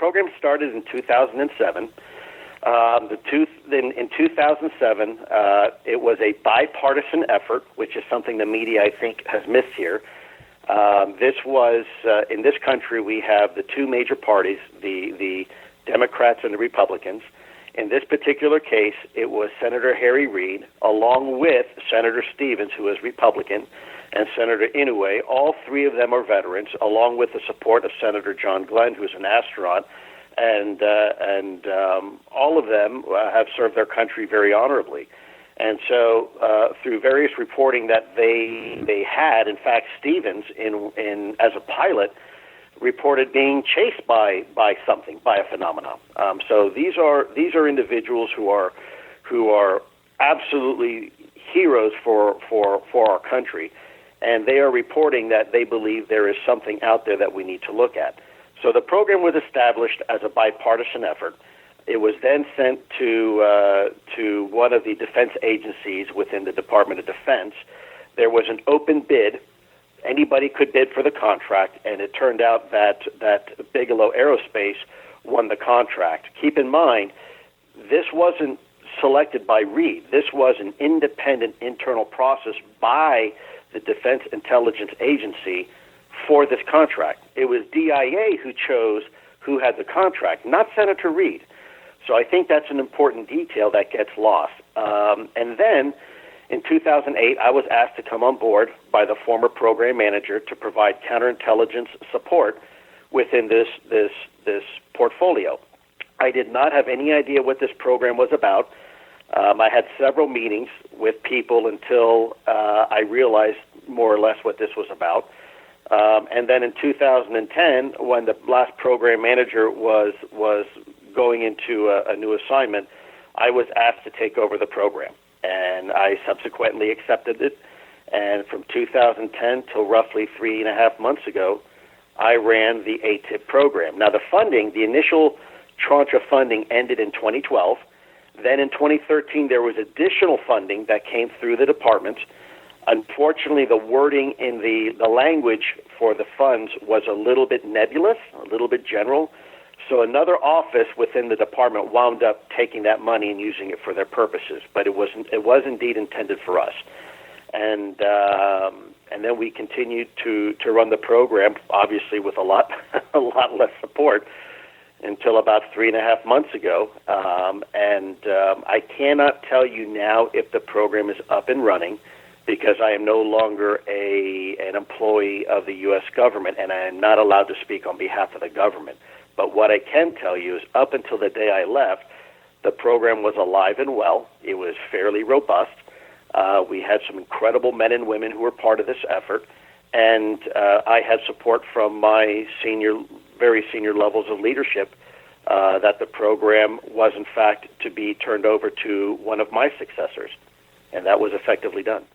program started in 2007. In 2007, it was a bipartisan effort, which is something the media, I think, has missed here. This was, in this country, we have the two major parties, the Democrats and the Republicans. In this particular case, it was Senator Harry Reid, along with Senator Stevens, who is Republican, and Senator Inouye. All three of them are veterans, along with the support of Senator John Glenn, who's an astronaut, and all of them have served their country very honorably. And so, through various reporting that they had, in fact, Stevens, in as a pilot, reported being chased by something, by a phenomenon. So these are individuals who are absolutely heroes for our country, and they are reporting that they believe there is something out there that we need to look at. So the program was established as a bipartisan effort. It was then sent to one of the defense agencies within the Department of Defense. There was an open bid. Anybody could bid for the contract, and it turned out that Bigelow Aerospace won the contract. Keep in mind, this wasn't selected by Reed. This was an independent internal process by the Defense Intelligence Agency for this contract. It was DIA who chose who had the contract, not Senator Reed. So I think that's an important detail that gets lost. And then in 2008, I was asked to come on board by the former program manager to provide counterintelligence support within this portfolio. I did not have any idea what this program was about. I had several meetings with people until I realized more or less what this was about. And then in 2010, when the last program manager was going into a new assignment, I was asked to take over the program. And I subsequently accepted it. And from 2010 till roughly 3.5 months ago, I ran the ATIP program. Now, the funding, the initial tranche of funding ended in 2012. Then in 2013, there was additional funding that came through the department. Unfortunately, the wording in the language for the funds was a little bit nebulous, a little bit general. So another office within the department wound up taking that money and using it for their purposes, but it was indeed intended for us. And then we continued to run the program, obviously with a lot less support, until about 3.5 months ago. I cannot tell you now if the program is up and running, because I am no longer an employee of the U.S. government, and I am not allowed to speak on behalf of the government. But what I can tell you is up until the day I left, the program was alive and well. It was fairly robust. We had some incredible men and women who were part of this effort, and I had support from my very senior levels of leadership that the program was, in fact, to be turned over to one of my successors, and that was effectively done.